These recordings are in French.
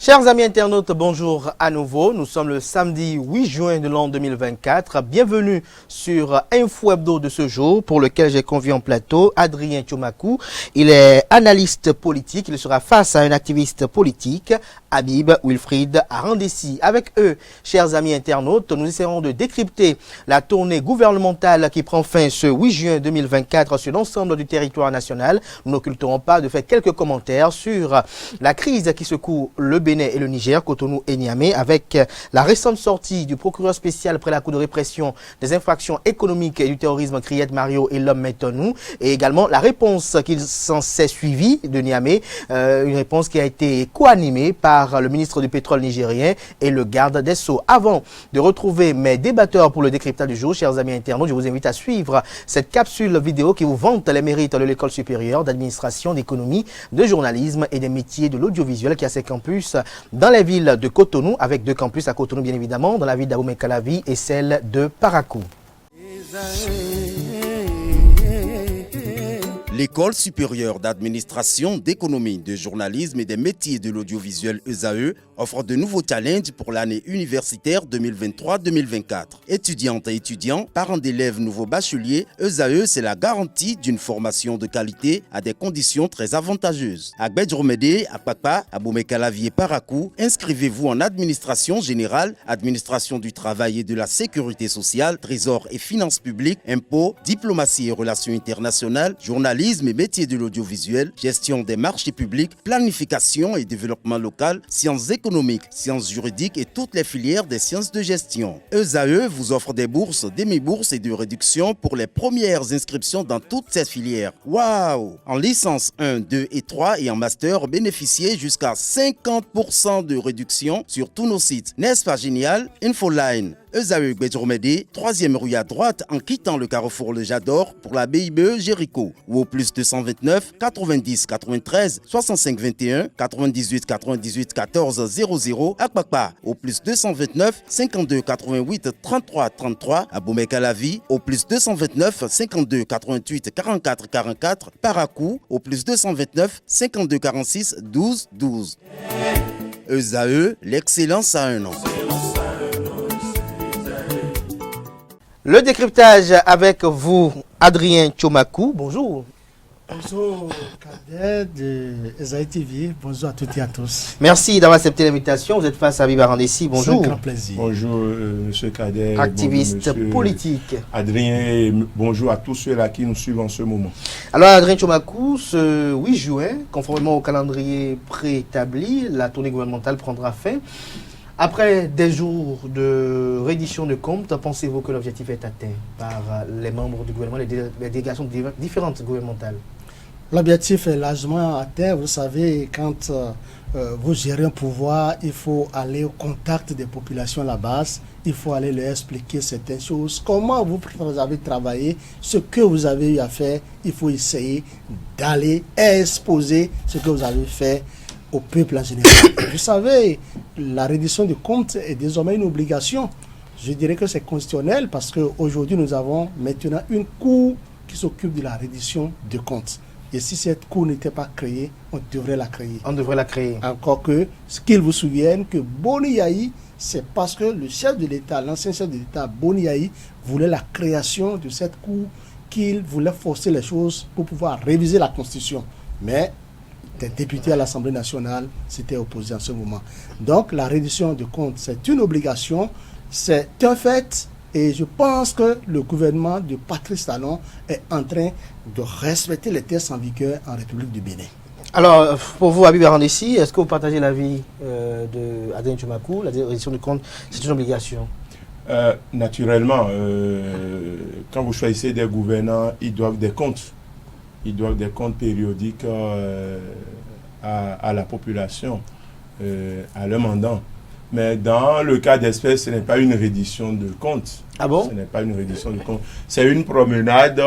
Chers amis internautes, bonjour à nouveau. Nous sommes le samedi 8 juin de l'an 2024. Bienvenue sur Info Hebdo de ce jour pour lequel j'ai convié en plateau Adrien Tchomakou. Il est analyste politique. Il sera face à un activiste politique, Habib Wilfried Arandessi. Avec eux, chers amis internautes, nous essaierons de décrypter la tournée gouvernementale qui prend fin ce 8 juin 2024 sur l'ensemble du territoire national. Nous n'occulterons pas de faire quelques commentaires sur la crise qui secoue le Bénin et le Niger, Cotonou et Niamey, avec la récente sortie du procureur spécial après la Cour de répression des infractions économiques et du terrorisme, Kriet Mario et l'homme Metonou, et également la réponse qui s'en s'est suivie de Niamey, une réponse qui a été co-animée par le ministre du pétrole nigérien et le garde des Sceaux. Avant de retrouver mes débatteurs pour le décryptage du jour, chers amis internautes, je vous invite à suivre cette capsule vidéo qui vous vante les mérites de l'école supérieure d'administration, d'économie, de journalisme et des métiers de l'audiovisuel qui a ses campus dans la ville de Cotonou, avec deux campus à Cotonou bien évidemment, dans la ville d'Abomey-Calavi et celle de Parakou. L'École supérieure d'administration, d'économie, de journalisme et des métiers de l'audiovisuel ESAE offre de nouveaux challenges pour l'année universitaire 2023-2024. Étudiantes et étudiants, parents d'élèves nouveaux bacheliers, ESAE, c'est la garantie d'une formation de qualité à des conditions très avantageuses. À Gbedjromede, à Papa, à Abomey-Calavi et Parakou, inscrivez-vous en administration générale, administration du travail et de la sécurité sociale, trésor et finances publiques, impôts, diplomatie et relations internationales, journalisme et métiers de l'audiovisuel, gestion des marchés publics, planification et développement local, sciences économiques, sciences juridiques et toutes les filières des sciences de gestion. ESAE vous offre des bourses, demi-bourses et de réductions pour les premières inscriptions dans toutes ces filières. Waouh! En licence 1, 2 et 3 et en master, bénéficiez jusqu'à 50% de réduction sur tous nos sites. N'est-ce pas génial? Infoline. ESAE Gbedjromede, 3e rue à droite en quittant le carrefour Le Jador pour la BIBE Jéricho ou au plus 229 90 93 65 21 98 98 14 00 à Kpakpa au plus 229 52 88 33 33 à Abomey-Calavi au plus 229 52 88 44 44 Parakou au plus 229 52 46 12 12. ESAE, l'excellence à un an. Le décryptage avec vous, Adrien Tchomakou. Bonjour. Bonjour, Kader de ESAE TV. Bonjour à toutes et à tous. Merci d'avoir accepté l'invitation. Vous êtes face à Habib Arandessi. Bonjour. C'est un grand plaisir. Bonjour, monsieur Kader. Activiste bonjour, monsieur politique. Adrien, et bonjour à tous ceux-là qui nous suivent en ce moment. Alors, Adrien Tchomakou, ce 8 juin, conformément au calendrier préétabli, la tournée gouvernementale prendra fin. Après des jours de reddition de comptes, pensez-vous que l'objectif est atteint par les membres du gouvernement, les délégations différentes gouvernementales? L'objectif est largement atteint. Vous savez, quand vous gérez un pouvoir, il faut aller au contact des populations à la base. Il faut aller leur expliquer certaines choses. Comment vous avez travaillé, ce que vous avez eu à faire. Il faut essayer d'aller exposer ce que vous avez fait au peuple en général. Vous savez, la reddition des comptes est désormais une obligation. Je dirais que c'est constitutionnel parce qu'aujourd'hui, nous avons maintenant une cour qui s'occupe de la reddition des comptes. Et si cette cour n'était pas créée, on devrait la créer. On devrait la créer. Encore que, ce qu'ils vous souviennent, que Boni Yahi, c'est parce que le chef de l'État, l'ancien chef de l'État, Boni Yahi, voulait la création de cette cour, qu'il voulait forcer les choses pour pouvoir réviser la Constitution. Mais des députés à l'Assemblée nationale s'étaient opposés en ce moment. Donc la reddition de comptes, c'est une obligation, c'est un fait, et je pense que le gouvernement de Patrice Talon est en train de respecter les textes en vigueur en République du Bénin. Alors, pour vous, Habib Arandessi, est-ce que vous partagez l'avis de Adrien Tchomakou? La reddition de comptes, c'est une obligation? Naturellement, quand vous choisissez des gouvernants, ils doivent des comptes. Ils doivent des comptes périodiques à la population, à leur mandant. Mais dans le cas d'espèce, ce n'est pas une reddition de comptes. Ah bon? Ce n'est pas une reddition de comptes. C'est une promenade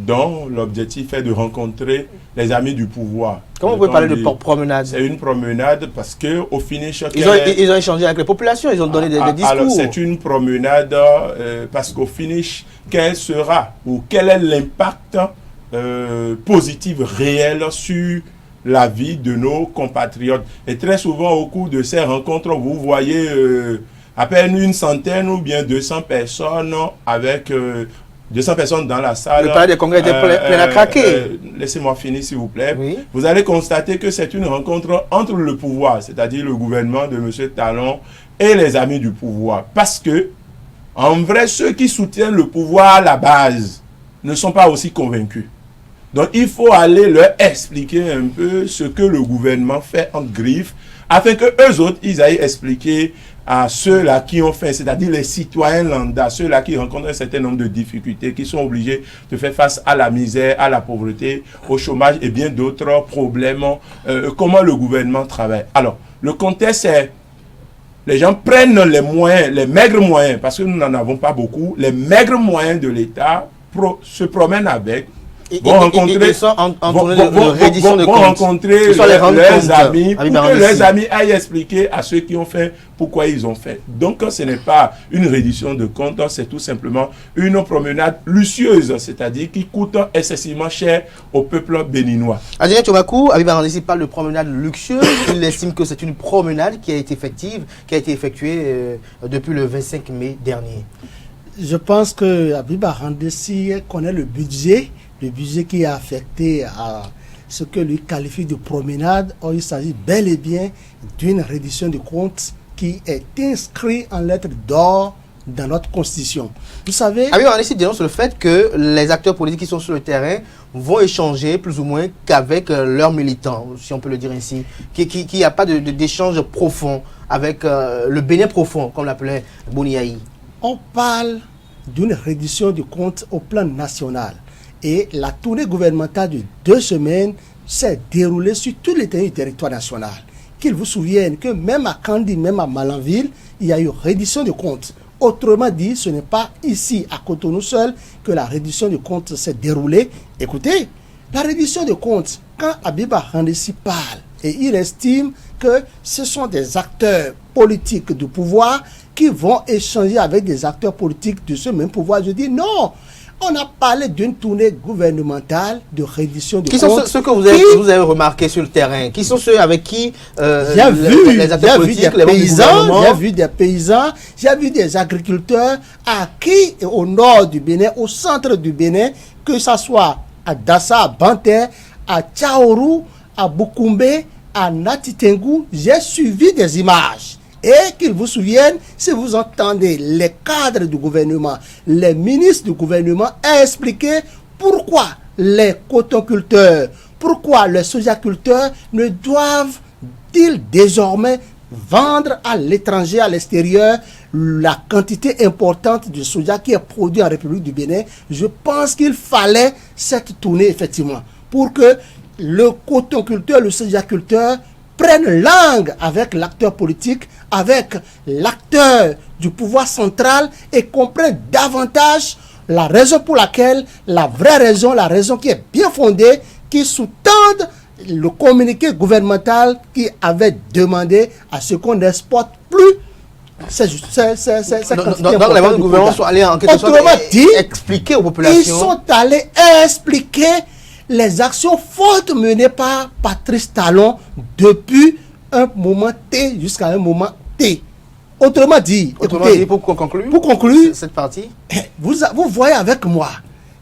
dont l'objectif est de rencontrer les amis du pouvoir. Comment vous pouvez parler de promenade? C'est une promenade parce qu'au finish... Ils ont échangé avec les populations, ils ont donné des discours. Alors c'est une promenade parce qu'au finish, quel sera ou quel est l'impact positif réel sur la vie de nos compatriotes. Et très souvent, au cours de ces rencontres, vous voyez à peine une centaine ou bien 200 personnes avec 200 personnes dans la salle. Le palais des congrès était plein à craquer. Laissez-moi finir, s'il vous plaît. Oui. Vous allez constater que c'est une rencontre entre le pouvoir, c'est-à-dire le gouvernement de M. Talon, et les amis du pouvoir. Parce que, en vrai, ceux qui soutiennent le pouvoir à la base ne sont pas aussi convaincus. Donc, il faut aller leur expliquer un peu ce que le gouvernement fait en griffe, afin que eux autres, ils aillent expliquer à ceux-là qui ont fait, c'est-à-dire les citoyens lambda, ceux-là qui rencontrent un certain nombre de difficultés, qui sont obligés de faire face à la misère, à la pauvreté, au chômage et bien d'autres problèmes, comment le gouvernement travaille. Alors, le contexte est, les gens prennent les moyens, les maigres moyens, parce que nous n'en avons pas beaucoup, les maigres moyens de l'État se promènent avec, vont rencontrer leurs amis, pour que leurs amis aillent expliquer à ceux qui ont fait pourquoi ils ont fait. Donc ce n'est pas une reddition de comptes, c'est tout simplement une promenade lucieuse, c'est-à-dire qui coûte excessivement cher au peuple béninois. Adrien Tchomakou, Habib Arandessi parle de promenade luxueuse. Il estime que c'est une promenade qui a été effectuée depuis le 25 mai dernier. Je pense que Habib Arandessi connaît le budget qui est affecté à ce que lui qualifie de promenade. Or, il s'agit bel et bien d'une reddition de comptes qui est inscrite en lettres d'or dans notre constitution. Vous savez... Habib Arandessi dénonce le fait que les acteurs politiques qui sont sur le terrain vont échanger plus ou moins qu'avec leurs militants, si on peut le dire ainsi, qu'il n'y a pas d'échange profond avec le Bénin profond, comme l'appelait Boniaï. On parle d'une reddition de comptes au plan national. Et la tournée gouvernementale de 2 semaines s'est déroulée sur tout l'étendue du territoire national. Qu'ils vous souviennent que même à Kandi, même à Malanville, il y a eu reddition de comptes. Autrement dit, ce n'est pas ici, à Cotonou seul, que la reddition de comptes s'est déroulée. Écoutez, la reddition de comptes, quand Habib Arandessi parle, et il estime que ce sont des acteurs politiques du pouvoir qui vont échanger avec des acteurs politiques de ce même pouvoir, je dis non. On a parlé d'une tournée gouvernementale de reddition de comptes. Qui sont ceux que vous avez remarqué sur le terrain? Qui sont ceux avec qui les acteurs politiques, les paysans, j'ai vu des paysans, j'ai vu des agriculteurs à qui, au nord du Bénin, au centre du Bénin, que ce soit à Dassa, à Banter, à Tchaourou, à Bukumbe, à Natitengu, j'ai suivi des images. Et qu'ils vous souviennent, si vous entendez les cadres du gouvernement, les ministres du gouvernement expliquer pourquoi les cotonculteurs, pourquoi les sojaculteurs ne doivent-ils désormais vendre à l'étranger, à l'extérieur, la quantité importante de soja qui est produit en République du Bénin. Je pense qu'il fallait cette tournée, effectivement, pour que le cotonculteur, le sojaculteur prennent langue avec l'acteur politique, avec l'acteur du pouvoir central et comprennent davantage la raison pour laquelle, la vraie raison, la raison qui est bien fondée, qui sous-tendent le communiqué gouvernemental qui avait demandé à ce qu'on n'exporte plus. Donc les membres du gouvernement sont allés en quelque sorte expliquer aux populations. Ils sont allés expliquer les actions fortes menées par Patrice Talon depuis un moment T jusqu'à un moment T. Autrement dit, écoutez, pour conclure cette partie, vous voyez avec moi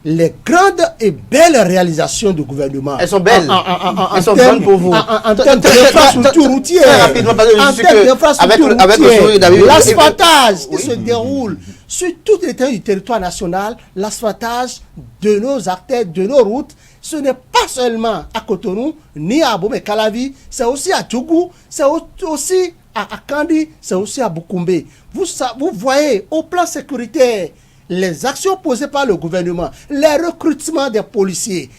les grandes et belles réalisations du gouvernement. Elles sont belles. Elles sont bonnes pour vous. En termes d'infrastructures routières. Rapidement, en termes d'infrastructures routières. L'asphaltage qui se déroule sur toute l'étendue du territoire national, l'asphaltage de nos artères, de nos routes, ce n'est pas seulement à Cotonou, ni à Abomey-Calavi, c'est aussi à Djougou, c'est aussi à Kandi, c'est aussi à Bukumbe. Vous voyez, au plan sécuritaire, les actions posées par le gouvernement, les recrutements des policiers,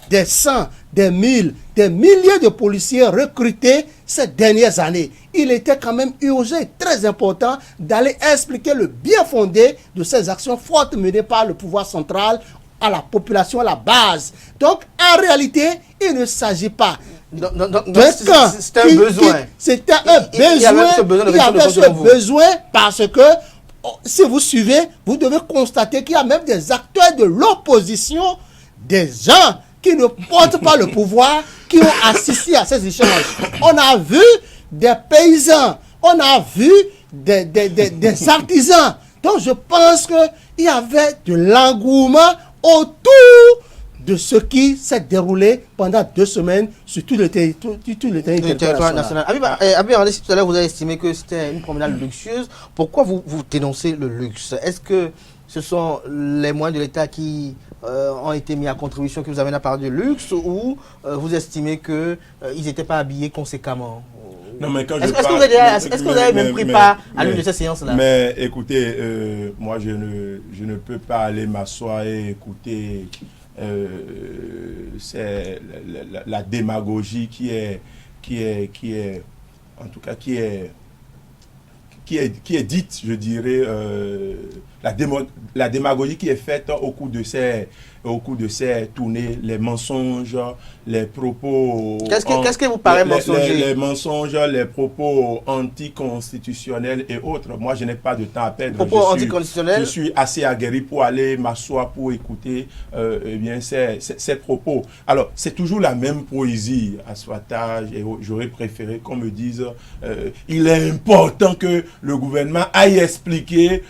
des 100, des 1000, des milliers de policiers recrutés ces dernières années. Il était quand même urgent et très important d'aller expliquer le bien fondé de ces actions fortes menées par le pouvoir central à la population, à la base. Donc, en réalité, il ne s'agit pas c'est un besoin. C'était un besoin. Il y avait ce besoin parce que, si vous suivez, vous devez constater qu'il y a même des acteurs de l'opposition, des gens qui ne portent pas le pouvoir, qui ont assisté à ces échanges. On a vu des paysans, on a vu des artisans. Donc je pense qu'il y avait de l'engouement autour de ce qui s'est déroulé pendant 2 semaines sur tout le territoire national. Habib, tout à l'heure, vous avez estimé que c'était une promenade luxueuse. Pourquoi vous dénoncez le luxe? Est-ce que ce sont les moyens de l'État qui ont été mis à contribution, que vous avez parlé de luxe, ou vous estimez qu'ils n'étaient pas habillés conséquemment? Non, mais quand est-ce que vous avez même pris part à l'une de ces séances-là? Mais écoutez, moi je ne peux pas aller m'asseoir et écouter c'est la démagogie qui est en tout cas qui est dite, je dirais, la démagogie qui est faite au cours de ces tournées, les mensonges, les propos... Qu'est-ce qui vous paraît mensonger? Les mensonges, les propos anticonstitutionnels et autres. Moi, je n'ai pas de temps à perdre. Propos anticonstitutionnels? Je suis assez aguerri pour aller m'asseoir, pour écouter ces propos. Alors, c'est toujours la même poésie, assoitage, et j'aurais préféré qu'on me dise il est important que le gouvernement aille expliquer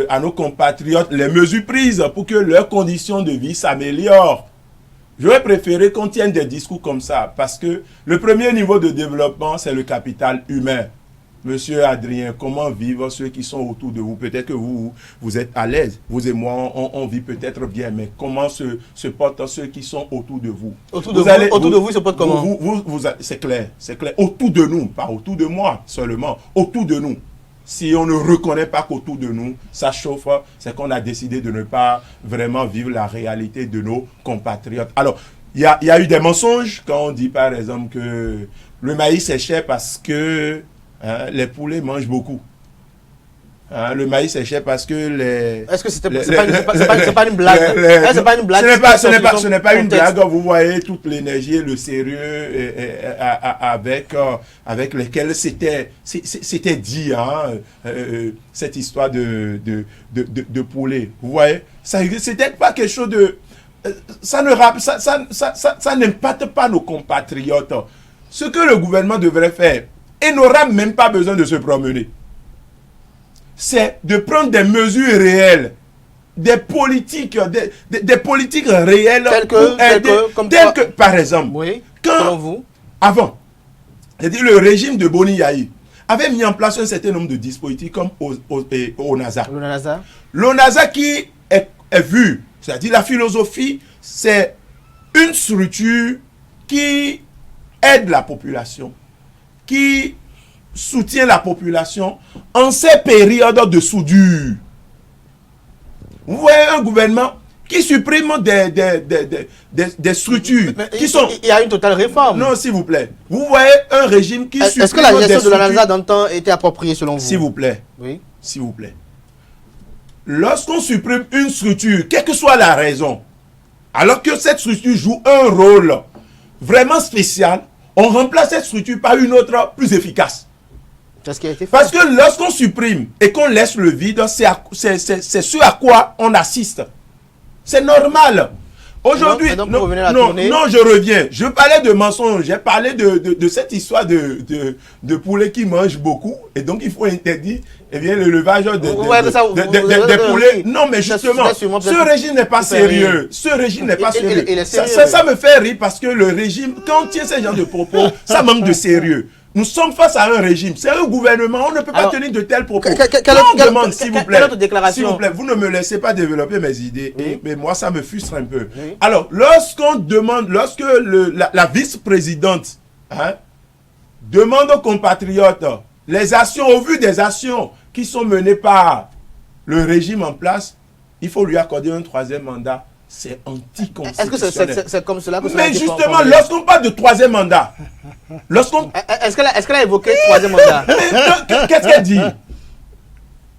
à nos compatriotes les mesures prises pour que leurs conditions de vie s'améliorent. J'aurais préféré qu'on tienne des discours comme ça, parce que le premier niveau de développement, c'est le capital humain. Monsieur Adrien, comment vivent ceux qui sont autour de vous? Peut-être que vous êtes à l'aise. Vous et moi, on vit peut-être bien, mais comment se portent ceux qui sont autour de vous? Autour de vous, ils se portent comment? C'est clair. Autour de nous, pas autour de moi seulement. Autour de nous. Si on ne reconnaît pas qu'autour de nous, ça chauffe, c'est qu'on a décidé de ne pas vraiment vivre la réalité de nos compatriotes. Alors, il y a eu des mensonges quand on dit par exemple que le maïs est cher parce que les poulets mangent beaucoup. Le maïs est cher parce que les... Est-ce que c'est pas une blague? C'est pas une blague. Ce n'est pas une blague. Vous voyez toute l'énergie et le sérieux avec lesquels c'était dit cette histoire de poulet. Vous voyez, c'était pas quelque chose de... Ça n'impacte pas nos compatriotes. Ce que le gouvernement devrait faire, et n'aura même pas besoin de se promener, c'est de prendre des mesures réelles, des politiques réelles, telles que, par exemple, oui, avant, c'est-à-dire le régime de Boni Yahi avait mis en place un certain nombre de dispositifs comme ONASA. L'ONASA qui est vu, c'est-à-dire la philosophie, c'est une structure qui aide la population, qui soutient la population en ces périodes de soudure. Vous voyez un gouvernement qui supprime des structures qui sont... Il y a une totale réforme. Non, s'il vous plaît. Vous voyez un régime qui supprime... Est-ce que la gestion de l'ONASA d'antan était appropriée selon vous? S'il vous plaît. Oui. S'il vous plaît. Lorsqu'on supprime une structure, quelle que soit la raison, alors que cette structure joue un rôle vraiment spécial, on remplace cette structure par une autre plus efficace. Ce qui a été fait. Parce que lorsqu'on supprime et qu'on laisse le vide, c'est ce à quoi on assiste. C'est normal. Aujourd'hui, non, je reviens. Je parlais de mensonges. J'ai parlé de cette histoire de poulet qui mange beaucoup. Et donc, il faut interdire l'élevage des poulets. Non, mais justement, ce régime n'est pas sérieux. Ce régime n'est pas sérieux. Ça me fait rire parce que le régime, quand on tient ce genre de propos, ça manque de sérieux. Nous sommes face à un régime, c'est un gouvernement, on ne peut pas tenir de tels propos. On demande, s'il vous plaît, vous ne me laissez pas développer mes idées, mais moi ça me frustre un peu. Oui. Alors, lorsqu'on demande, lorsque la vice-présidente demande aux compatriotes les actions, au vu des actions qui sont menées par le régime en place, il faut lui accorder un 3e mandat. C'est anticonstitutionnel. Est-ce que c'est comme cela que ça Mais justement, lorsqu'on parle de 3e mandat, est-ce qu'elle a évoqué 3e mandat? Qu'est-ce qu'elle dit?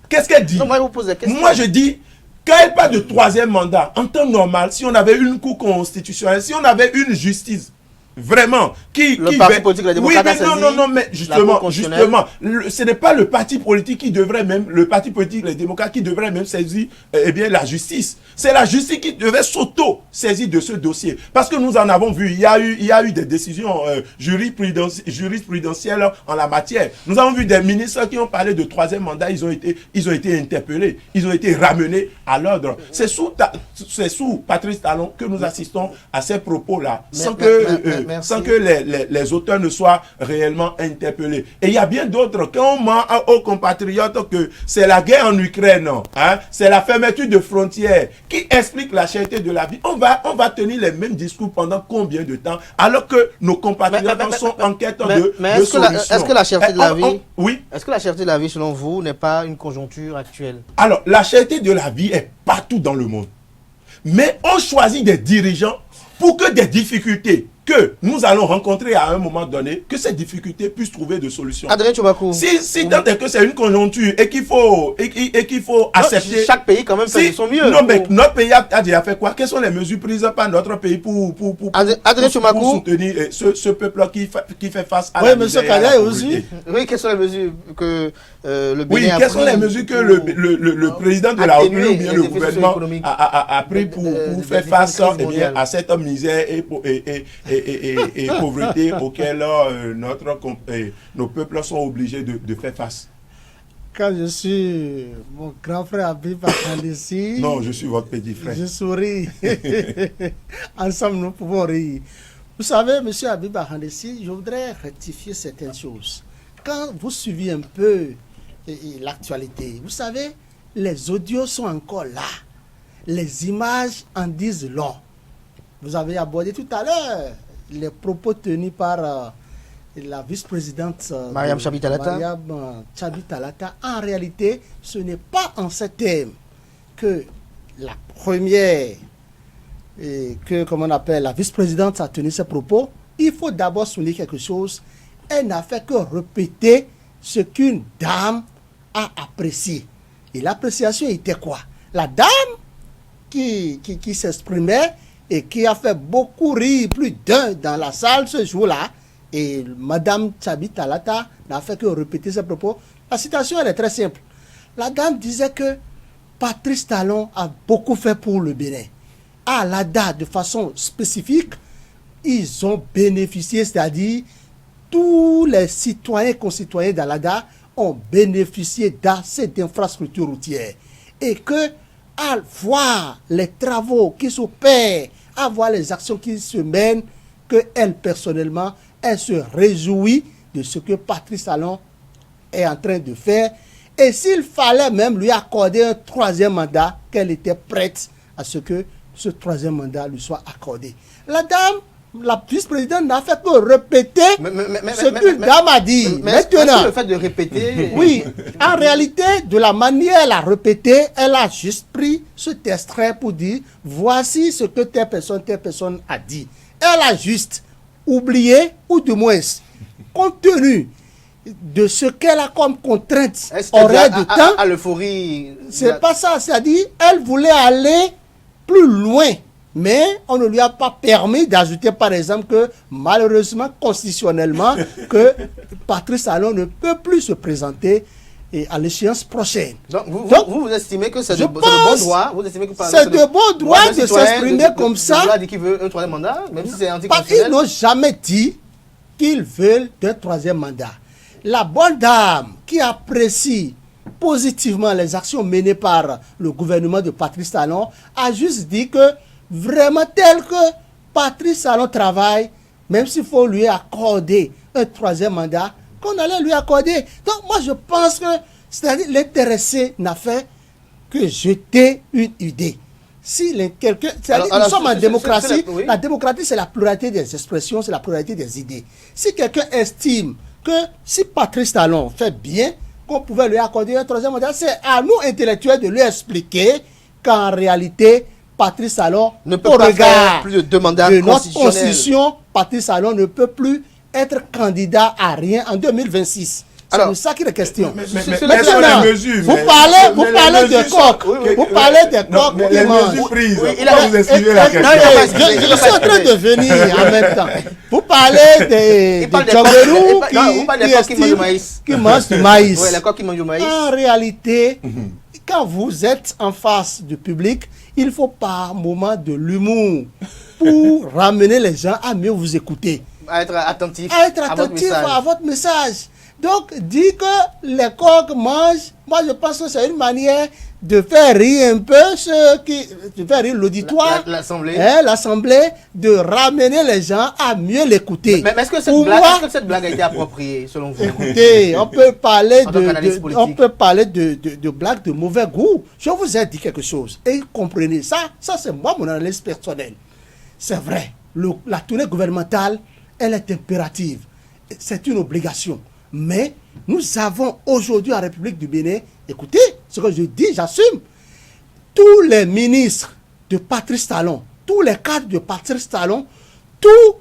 Qu'est-ce qu'elle dit? Non, moi, je vous pose la question. Moi, je dis, quand elle parle de 3e mandat, en temps normal, si on avait une cour constitutionnelle, si on avait une justice vraiment, Le parti politique, les démocrates, oui, mais non, mais justement, ce n'est pas le parti politique qui devrait même, le parti politique, les démocrates qui devraient même saisir, la justice. C'est la justice qui devait s'auto-saisir de ce dossier. Parce que nous en avons vu, il y a eu des décisions jurisprudentielles en la matière. Nous avons vu des ministres qui ont parlé de troisième mandat, ils ont été interpellés, ils ont été ramenés à l'ordre. C'est sous Patrice Talon que nous assistons à ces propos-là, sans que les auteurs ne soient réellement interpellés. Et il y a bien d'autres. Quand on ment aux compatriotes que c'est la guerre en Ukraine, hein, c'est la fermeture de frontières qui explique la cherté de la vie, on va tenir les mêmes discours pendant combien de temps alors que nos compatriotes sont en quête de solutions. Est-ce que la cherté de la vie, oui. Est-ce que la cherté de la vie, selon vous, n'est pas une conjoncture actuelle? Alors, la cherté de la vie est partout dans le monde. Mais on choisit des dirigeants pour que des difficultés que nous allons rencontrer à un moment donné, que ces difficultés puissent trouver de solutions. Adrien Tchoumakou. Si tant est que c'est une conjoncture et qu'il faut accepter... Chaque pays quand même fait de son mieux. Non, mais notre pays a déjà fait quoi? Quelles sont les mesures prises par notre pays pour soutenir ce peuple qui fait face à la misère et à la pauvreté? Oui, quelles sont les mesures que le Bénin a prises? Oui, quelles sont les mesures que le président de la République ou bien le gouvernement a pris pour faire face à cette misère et pauvreté auxquelles nos peuples sont obligés de faire face? Quand je suis mon grand frère Habib Akhandessi... Non, je suis votre petit frère. Je souris. Ensemble, nous pouvons rire. Vous savez, M. Habib Akhandessi, je voudrais rectifier certaines choses. Quand vous suivez un peu l'actualité, vous savez, les audios sont encore là. Les images en disent long. Vous avez abordé tout à l'heure les propos tenus par la vice-présidente Mariam Tchabi Talata. En réalité, ce n'est pas en ces termes que la première, la vice-présidente a tenu ses propos. Il faut d'abord souligner quelque chose. Elle n'a fait que répéter ce qu'une dame a apprécié. Et l'appréciation était quoi? La dame qui s'exprimait et qui a fait beaucoup rire, plus d'un dans la salle ce jour-là, et Madame Tchabi Talata n'a fait que répéter ses propos. La citation, elle est très simple. La dame disait que Patrice Talon a beaucoup fait pour le Bénin. À l'ADA, de façon spécifique, ils ont bénéficié, c'est-à-dire tous les citoyens et concitoyens d'Alada ont bénéficié d'assez d'infrastructures routières. Et que, à voir les travaux qui s'opèrent, à voir les actions qui se mènent, qu'elle, personnellement, elle se réjouit de ce que Patrice Talon est en train de faire. Et s'il fallait même lui accorder un troisième mandat, qu'elle était prête à ce que ce troisième mandat lui soit accordé. La dame, la vice-présidente, n'a fait que répéter ce que la dame a dit. Maintenant, le fait de répéter... Oui, en réalité, de la manière elle a répété, elle a juste pris cet extrait pour dire, voici ce que telle personne a dit. Elle a juste oublié, ou du moins, compte tenu de ce qu'elle a comme contrainte horaire de temps, à l'euphorie... C'est pas ça, c'est-à-dire, elle voulait aller plus loin. Mais on ne lui a pas permis d'ajouter, par exemple, que malheureusement, constitutionnellement, que Patrice Talon ne peut plus se présenter à l'échéance prochaine. Donc, vous estimez que c'est de bon droit? C'est de bon droit de s'exprimer comme ça. Il a dit qu'il veut un troisième mandat, même si c'est anticonstitutionnel. Ils n'ont jamais dit qu'ils veulent un troisième mandat. La bonne dame qui apprécie positivement les actions menées par le gouvernement de Patrice Talon a juste dit que vraiment tel que Patrice Talon travaille, même s'il faut lui accorder un troisième mandat, qu'on allait lui accorder. Donc moi je pense que, c'est-à-dire l'intéressé n'a fait que jeter une idée. Si quelqu'un, nous sommes en démocratie, la démocratie c'est la pluralité des expressions, c'est la pluralité des idées. Si quelqu'un estime que si Patrice Talon fait bien, qu'on pouvait lui accorder un troisième mandat, c'est à nous intellectuels de lui expliquer qu'en réalité, Patrice Talon, ne peut pas faire plus de 2 mandats de notre constitution, Patrice Talon ne peut plus être candidat à rien en 2026. Alors, de ça qu'il est question. Mais Maintenant, quelles sont les mesures? vous parlez des coqs. Vous parlez des coqs Mais qui les mangent. mesures prises, il a- pourquoi vous esquivez la question? Je suis en train de venir en même temps. Vous parlez des Il parle des Djamberou coqs. Non, vous parlez des coqs qui mangent du maïs. qui mangent du maïs. Oui, les coqs qui mangent du maïs. En réalité, quand vous êtes en face du public, il faut par moment de l'humour pour ramener les gens à mieux vous écouter, À être attentif. à être votre attentif message. à votre message. Donc, dire que les coqs mangent, moi je pense que c'est une manière de faire rire un peu de faire rire l'auditoire, L'Assemblée. l'Assemblée, de ramener les gens à mieux l'écouter. Mais est-ce que Pour moi, est-ce que cette blague a été appropriée selon vous? écoutez, on peut parler En tant qu'analyste politique. on peut parler de blagues de mauvais goût. Je vous ai dit quelque chose et comprenez ça c'est moi mon analyse personnelle. C'est vrai, la tournée gouvernementale, elle est impérative. C'est une obligation. Mais nous avons aujourd'hui en République du Bénin, écoutez, ce que je dis, j'assume, tous les ministres de Patrice Talon, tous les cadres de Patrice Talon, tous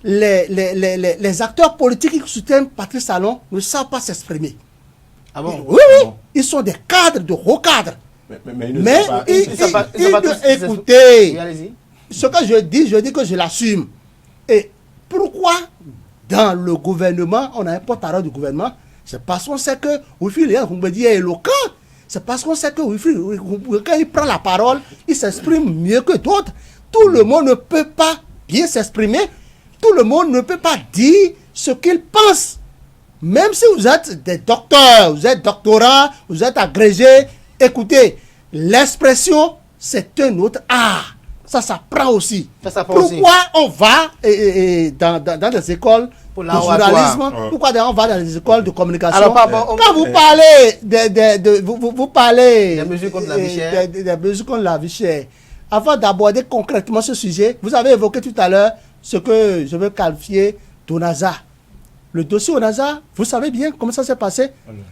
les acteurs politiques qui soutiennent Patrice Talon ne savent pas s'exprimer. Ah bon? Oui, oui, ils sont des cadres, de hauts cadres. Mais ils ne Mais savent pas. ils savent pas tous- écoutez, Oui, allez-y. ce que je dis que je l'assume. Et pourquoi dans le gouvernement, on a un porte-parole du gouvernement? C'est parce qu'on sait que Wilfried Léon-Goumbedi est éloquent. C'est parce qu'on sait que Wilfried, quand il prend la parole, il s'exprime mieux que d'autres. Tout le monde ne peut pas bien s'exprimer. Tout le monde ne peut pas dire ce qu'il pense. Même si vous êtes des docteurs, vous êtes doctorants, vous êtes agrégés, écoutez, l'expression, c'est un autre art. Ça s'apprend aussi. Ça s'apprend Pourquoi on va dans des écoles Pour de l'oratoire. journalisme, pourquoi on va dans des écoles de communication? Alors, pardon, Quand vous parlez vous parlez Des mesures contre la vie chère. des mesures contre la vie chère, avant d'aborder concrètement ce sujet, vous avez évoqué tout à l'heure ce que je veux qualifier d'ONASA. Le dossier ONASA, vous savez bien comment ça s'est passé.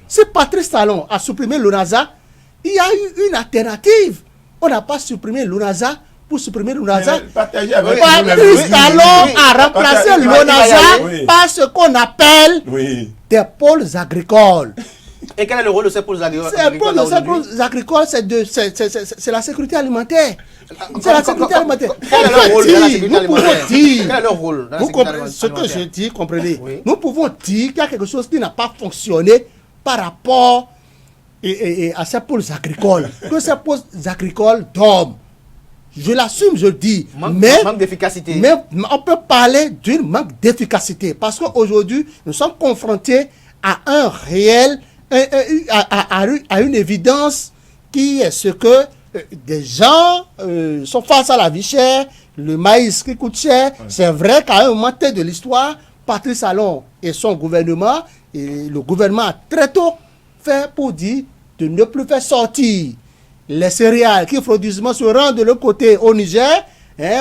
Si Patrice Talon a supprimé l'ONASA, il y a eu une alternative. On n'a pas supprimé l'ONASA pour supprimer l'ONASA. Partagez avec nous les Patrice mesures. Talon a remplacé Partagez- l'ONASA Oui. par ce qu'on appelle Oui. des pôles agricoles. Et quel est le rôle de ces pôles agricoles? Ces pôles agricoles, c'est la sécurité alimentaire. C'est la sécurité alimentaire. Quel est leur rôle dans la sécurité Nous pouvons alimentaire? dire, Quel est leur rôle dans la vous sécurité comprenez ce que alimentaire? je dis, comprenez. Oui. Nous pouvons dire qu'il y a quelque chose qui n'a pas fonctionné par rapport à ces pôles agricoles. Que ces pôles agricoles dorment. Je l'assume, je le dis. Manque d'efficacité. Mais on peut parler d'un manque d'efficacité. Parce qu'aujourd'hui, nous sommes confrontés à un réel, à une évidence qui est ce que des gens sont face à la vie chère, le maïs qui coûte cher. Ouais. C'est vrai qu'à un moment T de l'histoire, Patrice Talon et son gouvernement, et le gouvernement a très tôt fait pour dire de ne plus faire sortir les céréales qui frauduleusement se rendent de l'autre côté au Niger,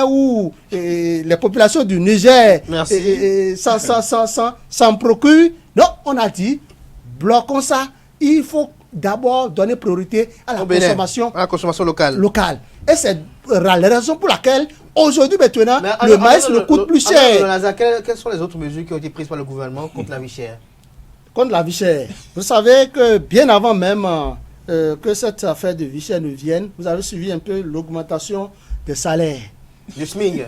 où les populations du Niger s'en procurent. Donc on a dit, bloquons ça, il faut d'abord donner priorité à la consommation locale. Et c'est la raison pour laquelle aujourd'hui maintenant le maïs ne coûte plus cher. Quelles sont les autres mesures qui ont été prises par le gouvernement contre la vie chère? Contre la vie chère. Vous savez que bien avant même que cette affaire de vie chère ne vienne, vous avez suivi un peu l'augmentation des salaires. Du SMIC.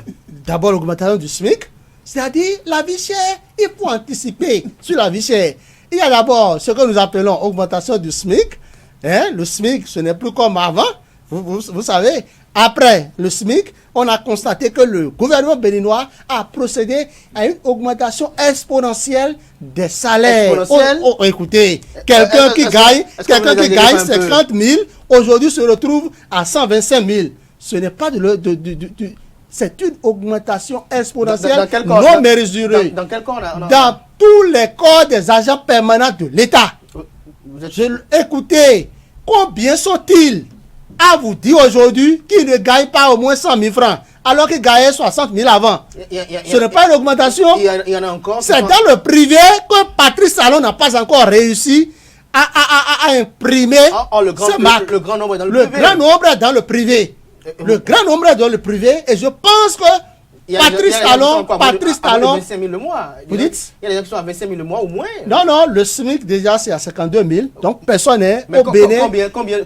D'abord l'augmentation du SMIC, c'est-à-dire la vie chère, il faut anticiper sur la vie chère. Il y a d'abord ce que nous appelons augmentation du SMIC. Le SMIC, ce n'est plus comme avant. Vous savez, après le SMIC, on a constaté que le gouvernement béninois a procédé à une augmentation exponentielle des salaires. Écoutez, quelqu'un qui gagne 50 000, aujourd'hui se retrouve à 125 000. Ce n'est pas c'est une augmentation exponentielle non mesurée. Dans quel corps Dans tous les corps des agents permanents de l'État. Écoutez, combien sont-ils à vous dire aujourd'hui qu'ils ne gagnent pas au moins 100 000 francs alors qu'ils gagnaient 60 000 avant? Ce n'est pas une augmentation. Il y en a encore. C'est dans le privé que Patrice Talon n'a pas encore réussi à imprimer ce marque. Le grand nombre est dans le privé. Le grand nombre est dans le privé. Le grand nombre est dans le privé et je pense que Patrice Talon, 25 000 le mois. Vous dites? Il y a des gens qui sont à 25 000 le mois au moins. Non, le SMIC déjà c'est à 52 000. Donc personne n'est Mais au Bénin. Combien de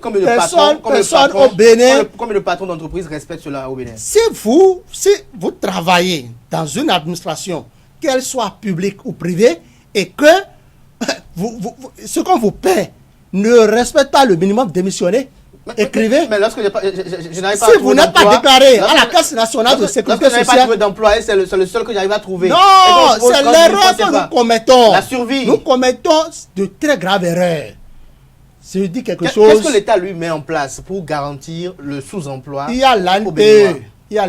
patrons d'entreprise respectent cela au Bénin? Si vous travaillez dans une administration, qu'elle soit publique ou privée, et que ce qu'on vous paie ne respecte pas le minimum, démissionnez. Écrivez. Mais lorsque je n'arrive pas si vous n'êtes pas déclaré à la Caisse nationale de sécurité sociale. Je n'arrive pas trouvé d'emploi, c'est le seul que j'arrive à trouver. Non, c'est l'erreur que nous commettons. La survie. Nous commettons de très graves erreurs. Je dis quelque chose. Qu'est-ce que l'État lui met en place pour garantir le sous-emploi? Il y a l'ANPE. Il y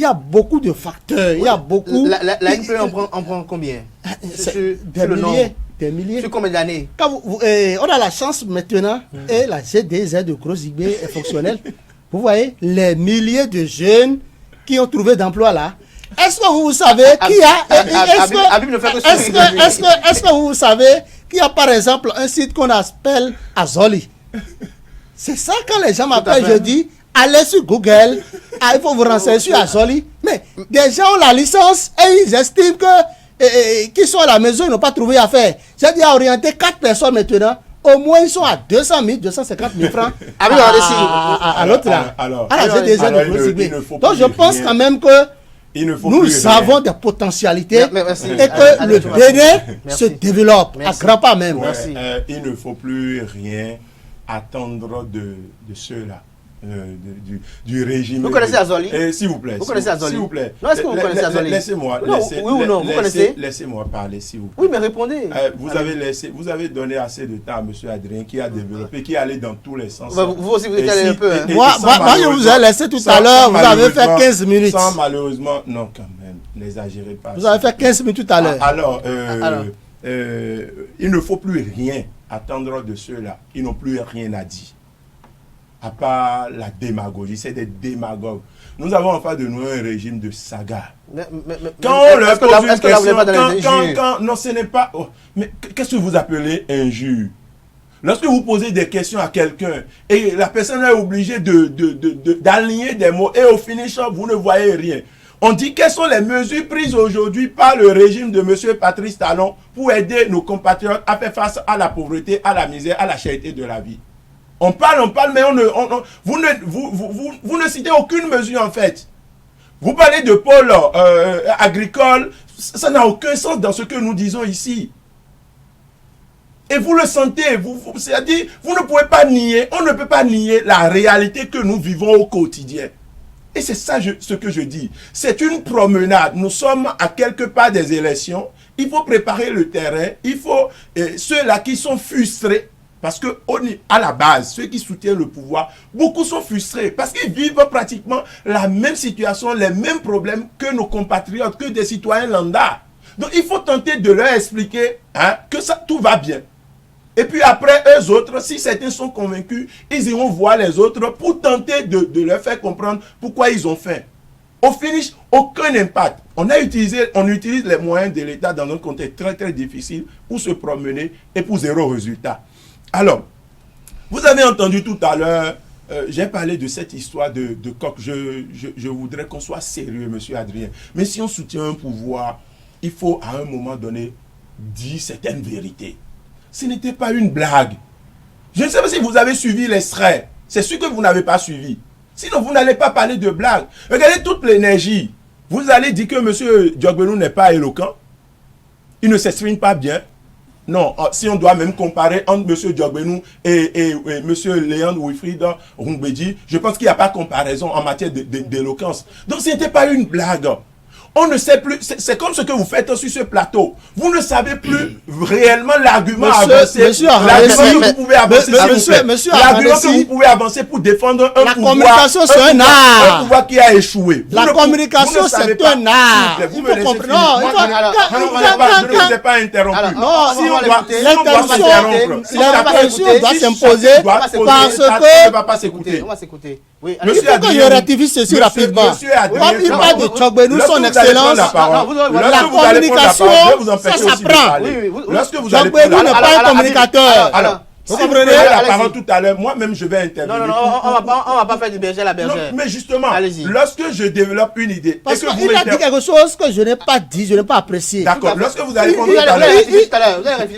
a beaucoup de facteurs. Il y a beaucoup. L'ANPE en prend combien? Des milliers. Sur combien d'années? On a la chance maintenant, et la GDZ de Gros-Igbe est fonctionnelle. Vous voyez, les milliers de jeunes qui ont trouvé d'emploi là. Est-ce que vous savez qu'il y a... Est-ce que vous savez qu'il y a par exemple un site qu'on appelle Azoli? C'est ça quand les gens m'appellent, je dis, allez sur Google, il faut vous renseigner sur Azoli. Mais des gens ont la licence et ils estiment que qui sont à la maison, ils n'ont pas trouvé à faire. J'ai dit à orienter 4 personnes maintenant. Au moins, ils sont à 200 000, 250 000 francs. À l'autre là. Donc, je pense quand même que nous avons des potentialités et que le Bénin se développe à grands pas même. Il ne faut plus rien attendre de ceux-là. Du régime. Vous connaissez Azoli? S'il vous plaît. Vous connaissez Azoli? S'il vous plaît. Non, est-ce que vous connaissez Azoli? Laissez-moi. Oui ou non, vous connaissez? Laissez-moi parler, s'il vous plaît. Oui, mais répondez. Vous avez donné assez de temps à M. Adrien qui a développé, qui est allé dans tous les sens. Vous aussi, vous êtes allé un peu. Moi, je vous ai laissé tout à l'heure. Vous avez fait 15 minutes. Sans malheureusement, non, quand même. N'exagérez pas. Vous avez fait 15 minutes tout à l'heure. Alors, il ne faut plus rien attendre de ceux-là. Ils n'ont plus rien à dire. À part la démagogie, c'est des démagogues. Nous avons en face de nous un régime de saga. Quand on leur pose une question, non, ce n'est pas... Oh, mais qu'est-ce que vous appelez injure? Lorsque vous posez des questions à quelqu'un et la personne est obligée d'aligner des mots et au finish, vous ne voyez rien. On dit quelles sont les mesures prises aujourd'hui par le régime de M. Patrice Talon pour aider nos compatriotes à faire face à la pauvreté, à la misère, à la cherté de la vie. On parle, mais vous ne citez aucune mesure en fait. Vous parlez de pôle agricole, ça n'a aucun sens dans ce que nous disons ici. Et vous le sentez, c'est-à-dire, vous ne pouvez pas nier, on ne peut pas nier la réalité que nous vivons au quotidien. Et c'est ça ce que je dis. C'est une promenade. Nous sommes à quelque part des élections. Il faut préparer le terrain. Il faut ceux-là qui sont frustrés. Parce que à la base, ceux qui soutiennent le pouvoir, beaucoup sont frustrés parce qu'ils vivent pratiquement la même situation, les mêmes problèmes que nos compatriotes, que des citoyens lambda. Donc il faut tenter de leur expliquer que tout va bien. Et puis après, eux autres, si certains sont convaincus, ils iront voir les autres pour tenter de leur faire comprendre pourquoi ils ont faim. Au finish, aucun impact. On utilise les moyens de l'État dans un contexte très très difficile pour se promener et pour zéro résultat. Alors, vous avez entendu tout à l'heure, j'ai parlé de cette histoire de coq. Je voudrais qu'on soit sérieux, monsieur Adrien. Mais si on soutient un pouvoir, il faut à un moment donné dire certaines vérités. Ce n'était pas une blague. Je ne sais pas si vous avez suivi l'extrait. C'est sûr que vous n'avez pas suivi. Sinon, vous n'allez pas parler de blague. Regardez toute l'énergie. Vous allez dire que M. Diogbenou n'est pas éloquent. Il ne s'exprime pas bien. Non, si on doit même comparer entre M. Diogbenou et M. Léon Wilfried Rungbedji, je pense qu'il n'y a pas de comparaison en matière d'éloquence. Donc, ce n'était pas une blague. On ne sait plus, c'est comme ce que vous faites sur ce plateau. Vous ne savez plus réellement l'argument avancé. L'argument que vous pouvez avancer, l'argument que vous pouvez avancer pour défendre un pouvoir. La communication, c'est un art. Un pouvoir qui a échoué. La communication, c'est un art. Vous me laissez finir. Je ne vous ai pas interrompu. L'interruption doit s'imposer parce que... On ne va pas s'écouter. On va s'écouter. Oui, il faut que je ratifie ceci rapidement. Comme il parle de Diogbenou, son excellence, la communication, ça s'apprend. Diogbenou n'est pas un communicateur. Si vous prenez la parole tout à l'heure, moi-même je vais intervenir. Non, on va pas faire du berger à la bergère. Non, mais justement, allez-y. Lorsque je développe une idée... Parce qu'il a dit quelque chose que je n'ai pas dit, je n'ai pas apprécié. D'accord, lorsque vous allez Vous allez réfléchir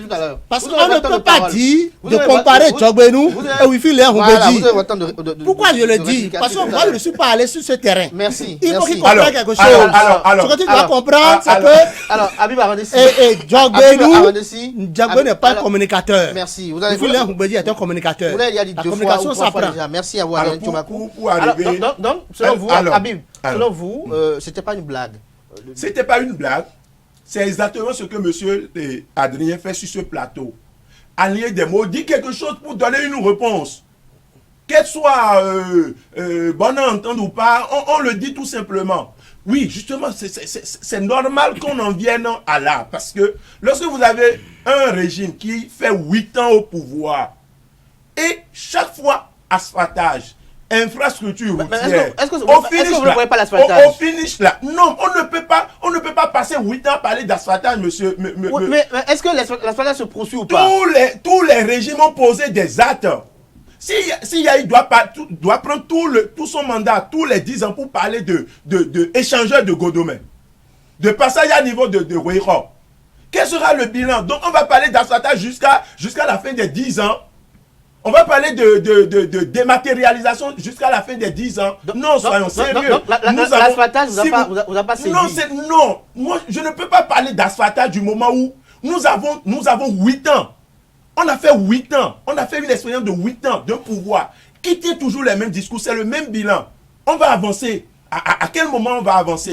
tout à l'heure. Parce qu'on ne peut pas dire de comparer Djogbenou et Wifile Humbedi. Pourquoi je le dis? Parce que moi je ne suis pas allé sur ce terrain. Merci. Il faut qu'il comprenne quelque chose. Alors, ce que tu dois comprendre, c'est que... Alors, Habib Arandessi. Et Djogbenou n'est pas un communicateur. Merci. Wifile Humbedi est un communicateur. Vous l'avez dit deux fois ou trois fois déjà. Merci à vous, Adrien Tchomakou. Donc, selon vous, Habib, selon vous, c'était pas une blague. C'était pas une blague. C'est exactement ce que monsieur Adrien fait sur ce plateau. Aligner des mots, dit quelque chose pour donner une réponse. Qu'elle soit bonne à entendre ou pas, on le dit tout simplement. Oui, justement, c'est normal qu'on en vienne à là. Parce que lorsque vous avez un régime qui fait 8 ans au pouvoir, et chaque fois, asphaltage, infrastructure routière, est-ce que vous ne voyez pas l'asphaltage? Au finish là. Non, on ne peut pas passer 8 ans à parler d'asphaltage, monsieur. Mais est-ce que l'asphaltage se poursuit ou pas? Tous les régimes ont posé des actes. Si Yahi doit prendre tout son mandat, tous les 10 ans pour parler de échangeur de Godomé, de passage à niveau de Ouéro, quel sera le bilan? Donc on va parler d'asphaltage jusqu'à la fin des 10 ans. On va parler de dématérialisation jusqu'à la fin des 10 ans. Non, soyons sérieux. L'asphaltage vous a pas saisi. Non, moi je ne peux pas parler d'asphaltage du moment où nous avons 8 ans. On a fait 8 ans. On a fait une expérience de 8 ans de pouvoir. Qui tient toujours les mêmes discours, c'est le même bilan. On va avancer. À quel moment on va avancer?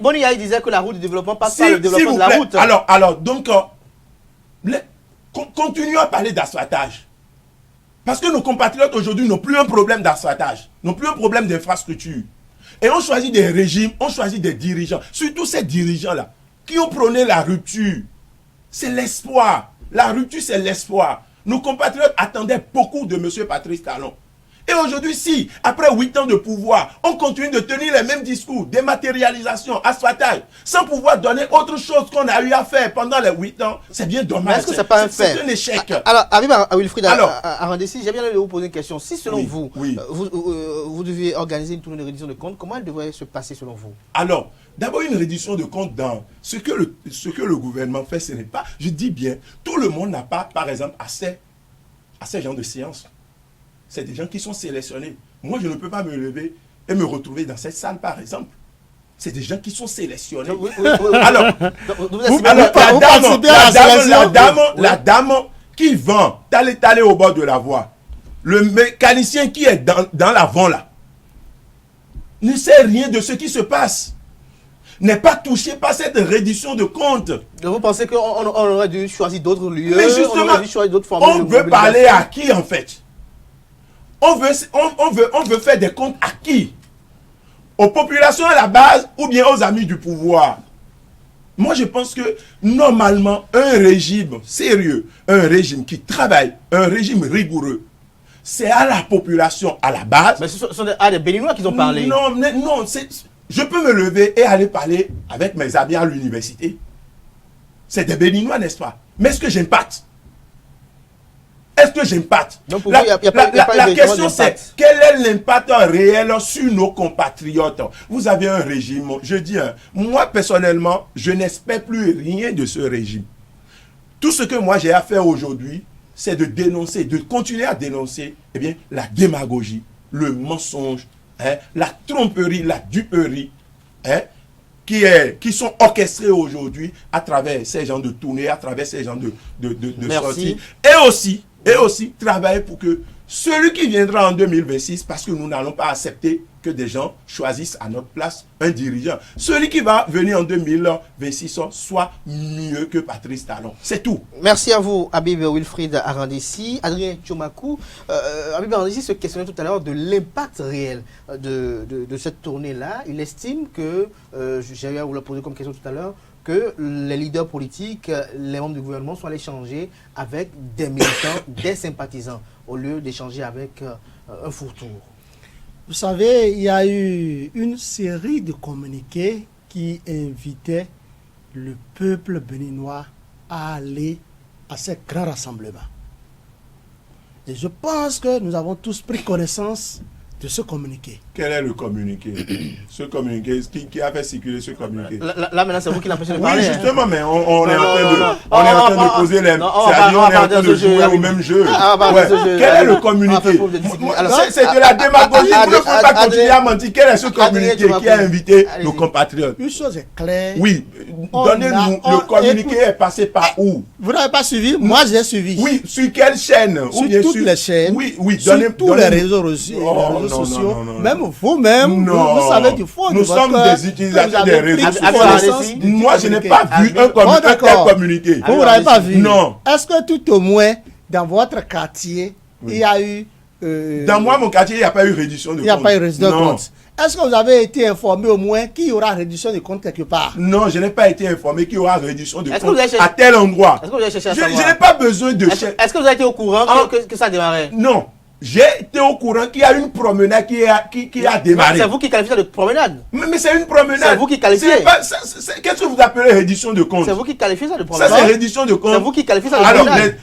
Boni Yahi disait que la route du développement passe par le développement de la route. Alors, donc, continuons à parler d'asphaltage. Parce que nos compatriotes aujourd'hui n'ont plus un problème d'asphaltage, n'ont plus un problème d'infrastructure. Et on choisit des régimes, on choisit des dirigeants, surtout ces dirigeants-là, qui ont prôné la rupture. C'est l'espoir. La rupture, c'est l'espoir. Nos compatriotes attendaient beaucoup de M. Patrice Talon. Et aujourd'hui, si, après 8 ans de pouvoir, on continue de tenir les mêmes discours, dématérialisation, asphaltage, sans pouvoir donner autre chose qu'on a eu à faire pendant les 8 ans, c'est bien dommage. Est-ce que c'est pas un fait? C'est un échec. Alors, Habib Wilfried Arandessi, j'ai bien envie de vous poser une question. Si, selon vous, vous deviez organiser une tournée de reddition de comptes, comment elle devrait se passer selon vous? Alors, d'abord, une reddition de comptes dans ce que le gouvernement fait, ce n'est pas, je dis bien, tout le monde n'a pas, par exemple, assez gens de séance. C'est des gens qui sont sélectionnés. Moi, je ne peux pas me lever et me retrouver dans cette salle, par exemple. C'est des gens qui sont sélectionnés. Alors, la dame qui vend, t'allez au bord de la voie, le mécanicien qui est dans l'avant là, ne sait rien de ce qui se passe. N'est pas touché par cette reddition de comptes. Vous pensez qu'on aurait dû choisir d'autres lieux? Mais justement, on aurait dû choisir d'autres formules. On veut parler à qui en fait? On veut faire des comptes à qui? Aux populations à la base ou bien aux amis du pouvoir? Moi je pense que normalement un régime sérieux, un régime qui travaille, un régime rigoureux, c'est à la population à la base. Mais ce sont des Béninois qui ont parlé. Non, je peux me lever et aller parler avec mes amis à l'université. C'est des Béninois, n'est-ce pas? Mais est-ce que j'impacte? Est-ce que j'impacte? La question c'est, quel est l'impact réel sur nos compatriotes? Vous avez un régime, je dis, moi personnellement, je n'espère plus rien de ce régime. Tout ce que moi j'ai à faire aujourd'hui, c'est de dénoncer, de continuer à dénoncer la démagogie, le mensonge, la tromperie, la duperie, qui sont orchestrés aujourd'hui à travers ces gens de tournées, à travers ces gens de sorties. Et aussi travailler pour que celui qui viendra en 2026, parce que nous n'allons pas accepter que des gens choisissent à notre place un dirigeant. Celui qui va venir en 2026 soit mieux que Patrice Talon. C'est tout. Merci à vous, Habib Wilfried Arandessi. Adrien Tchomakou, Habib Arandessi se questionnait tout à l'heure de l'impact réel de cette tournée-là. Il estime que, j'allais vous la poser comme question tout à l'heure, que les leaders politiques, les membres du gouvernement sont allés échanger avec des militants, des sympathisants, au lieu d'échanger avec un fourre-tout. Vous savez, il y a eu une série de communiqués qui invitaient le peuple béninois à aller à ces grands rassemblements. Et je pense que nous avons tous pris connaissance de ce communiqué. Quel est le communiqué? Ce communiqué, qui a fait circuler ce communiqué? Là maintenant, c'est vous qui l'empêchez de Oui, parler. justement, mais on est Non, en train de poser les... C'est-à-dire, on est en train de jouer au même jeu. Quel est le communiqué? C'est de la démagogie. Vous ne pouvez pas continuer à mentir. Quel est ce communiqué qui a invité nos compatriotes? Une chose est claire. Oui, donnez-nous, le communiqué est passé par où? Vous n'avez pas suivi? Moi, j'ai suivi. Oui, sur quelle chaîne? Sur toutes les chaînes. Oui, sur tous les réseaux sociaux. Même vous-même, vous savez du fond. Nous sommes des utilisateurs des réseaux sociaux. Moi, je n'ai pas vu un communiqué. Vous n'avez pas vu? Non. Est-ce que tout au moins, dans votre quartier, il y a eu... Dans mon quartier, il n'y a pas eu réduction de compte. Il n'y a pas eu réduction de compte. Est-ce que vous avez été informé au moins qu'il y aura réduction de compte quelque part? Non, je n'ai pas été informé qu'il y aura réduction de compte cherché... à tel endroit. Est-ce que vous avez cherché à savoir? Je n'ai pas besoin de chercher. Est-ce que vous avez été au courant que ça démarrait? Non. J'ai été au courant qu'il y a une promenade qui a démarré. C'est vous qui qualifiez ça de promenade. Mais c'est une promenade. C'est vous qui qualifiez. Qu'est-ce que vous appelez réduction de compte? C'est vous qui qualifiez ça de promenade. Ça, c'est réduction de compte. C'est vous qui qualifiez ça de promenade.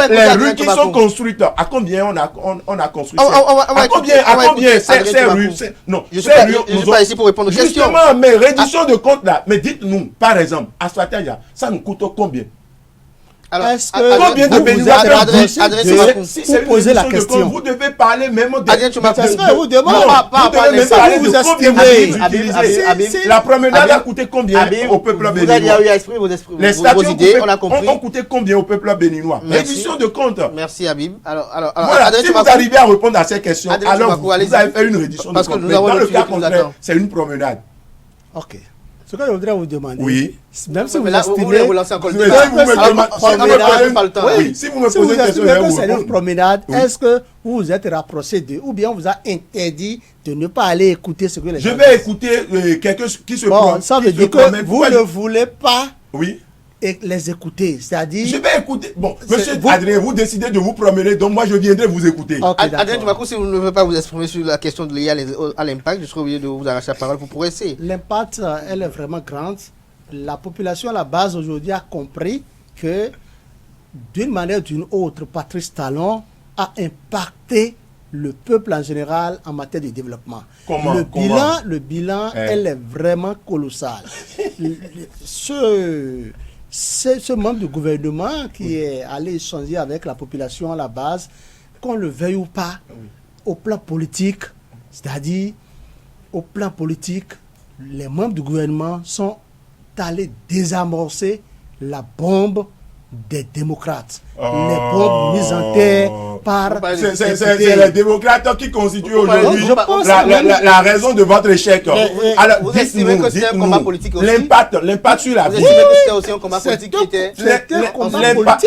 Les rues qui sont construites, à combien on a construit ça? À combien ces rues? Non, je ne suis pas ici pour répondre aux questions. Justement, mais réduction de compte là, mais dites-nous, par exemple, à Swataya, ça nous coûte combien? Est-ce que combien de bénéficiaires vous posez la question? Vous devez parler même de... Est-ce que vous demandez vous estimez la promenade a coûté combien au peuple béninois? Les statuts ont coûté combien au peuple béninois? Réduction de compte. Merci Habib. Voilà, si vous arrivez à répondre à ces questions, alors vous avez fait une réduction de compte. Mais dans le cas contraire, c'est une promenade. Ok. Ce que je voudrais vous demander, oui. Même si vous estimez, vous lancez encore le débat. Si vous me posez une question, que c'est une promenade, est-ce que vous vous êtes rapproché d'eux ou bien on vous a interdit de ne pas aller écouter ce que les gens disent? Je vais écouter quelqu'un qui se promène. Ça veut dire que vous ne voulez pas les écouter, c'est-à-dire... Je vais écouter. Bon, monsieur Adrien, vous décidez de vous promener, donc moi je viendrai vous écouter. Adrien Toumakou, si vous ne voulez pas vous exprimer sur la question liée à l'impact, je serai obligé de vous arracher la parole pour progresser. L'impact, elle est vraiment grande. La population à la base aujourd'hui a compris que d'une manière ou d'une autre, Patrice Talon a impacté le peuple en général en matière de développement. Le bilan, elle est vraiment colossal. Ce membre du gouvernement qui est allé échanger avec la population à la base, qu'on le veuille ou pas, au plan politique, c'est-à-dire au plan politique, les membres du gouvernement sont allés désamorcer la bombe des démocrates. Les bombes mises en terre par... C'est les démocrates qui constituent aujourd'hui la raison de votre échec. Alors, vous estimez que c'est un combat politique aussi? L'impact sur la vie... Vous estimez que c'était aussi un combat politique qui était...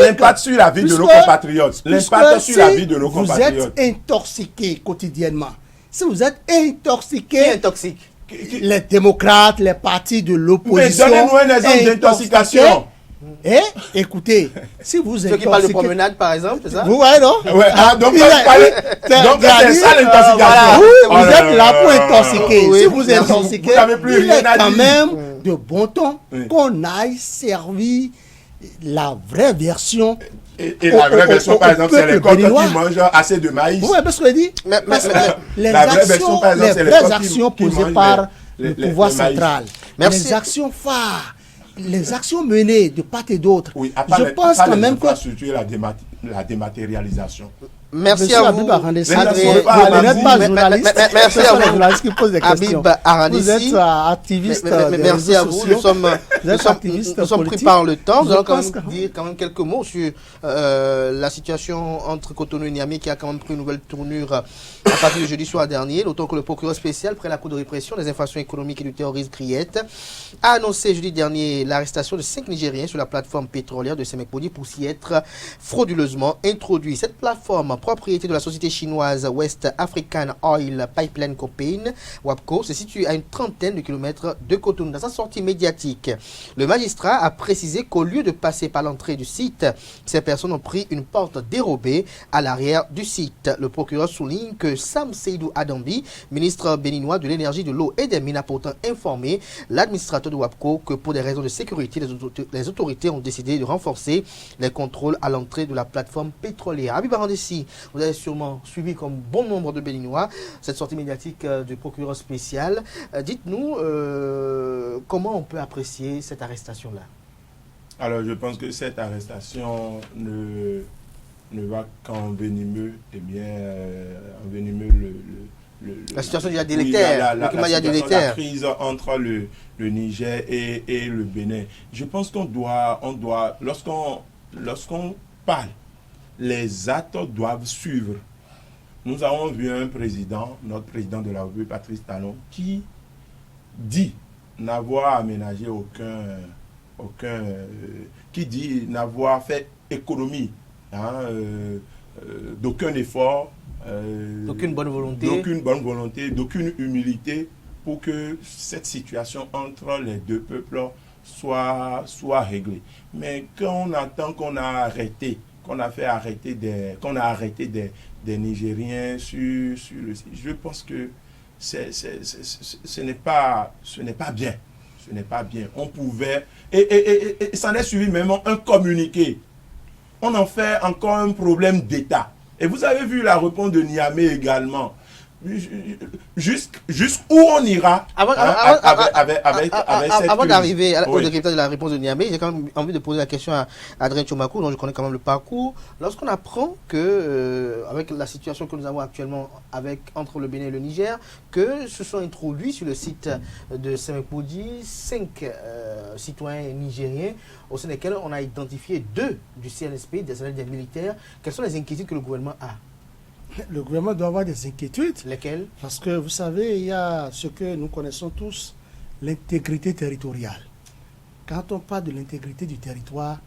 L'impact sur la vie de nos compatriotes. L'impact sur la vie de nos compatriotes. Vous êtes intoxiqués quotidiennement. Si vous êtes intoxiqués... Qui est intoxique? Les démocrates, les partis de l'opposition... Mais donnez-nous un exemple d'intoxication. Écoutez, si vous êtes... Ceux qui parlent de promenade, par exemple, c'est ça? Vous voyez, non? Donc c'est ça l'intoxication. Vous êtes là pour intoxiquer. Si vous êtes intoxiqué, il est quand même de bon ton qu'on aille servir la vraie version. Et la vraie version, par exemple, c'est les coqs qui mangent assez de maïs. Oui, parce que je dis, les vraies actions posées par le pouvoir central, les actions phares, les actions menées de part et d'autre, je pense quand même que... la dématérialisation. Merci à vous. Merci à vous. Habib Arandissi. Vous êtes activiste. Merci à vous. Nous sommes pris par le temps. Nous allons quand même dire quelques mots sur la situation entre Cotonou et Niamey qui a quand même pris une nouvelle tournure à partir de jeudi soir dernier. D'autant que le procureur spécial près la Cour de répression des infractions économiques et du terrorisme Criette a annoncé jeudi dernier l'arrestation de 5 Nigériens sur la plateforme pétrolière de Semekpodi pour s'y être frauduleusement introduit. Cette plateforme propriété de la société chinoise West African Oil Pipeline Company, WAPCO, se situe à une trentaine de kilomètres de Cotonou. Dans sa sortie médiatique, le magistrat a précisé qu'au lieu de passer par l'entrée du site, ces personnes ont pris une porte dérobée à l'arrière du site. Le procureur souligne que Sam Seydou Adambi, ministre béninois de l'énergie, de l'eau et des mines, a pourtant informé l'administrateur de WAPCO que pour des raisons de sécurité, les autorités ont décidé de renforcer les contrôles à l'entrée de la plateforme pétrolière. Habib Arandessi, vous avez sûrement suivi comme bon nombre de Béninois cette sortie médiatique du procureur spécial. Dites-nous comment on peut apprécier cette arrestation-là. Alors, je pense que cette arrestation ne va qu'envenimer, la situation déjà délétère, la crise entre le Niger et le Bénin. Je pense qu'on doit, lorsqu'on parle, les actes doivent suivre. Nous avons vu un président, notre président de la République, Patrice Talon, qui dit n'avoir aménagé qui dit n'avoir fait économie d'aucun effort, d'aucune bonne volonté, d'aucune humilité pour que cette situation entre les deux peuples soit réglée. Mais quand on attend qu'on a arrêté des Nigériens sur le site, je pense que ce n'est pas bien. Ce n'est pas bien. On pouvait... Et s'en est suivi même un communiqué. On en fait encore un problème d'État. Et vous avez vu la réponse de Niamey également. Jusqu'où on ira avant cette d'arriver au décryptage de la réponse de Niamey, j'ai quand même envie de poser la question à Adrien Tchomakou, dont je connais quand même le parcours. Lorsqu'on apprend que, avec la situation que nous avons actuellement entre le Bénin et le Niger, que se sont introduits sur le site de Semekoudi 5 citoyens nigériens, au sein desquels on a identifié 2 du CNSP, des militaires, quelles sont les inquiétudes que le gouvernement a? Le gouvernement doit avoir des inquiétudes. Lesquelles? Parce que vous savez, il y a ce que nous connaissons tous, l'intégrité territoriale. Quand on parle de l'intégrité du territoire,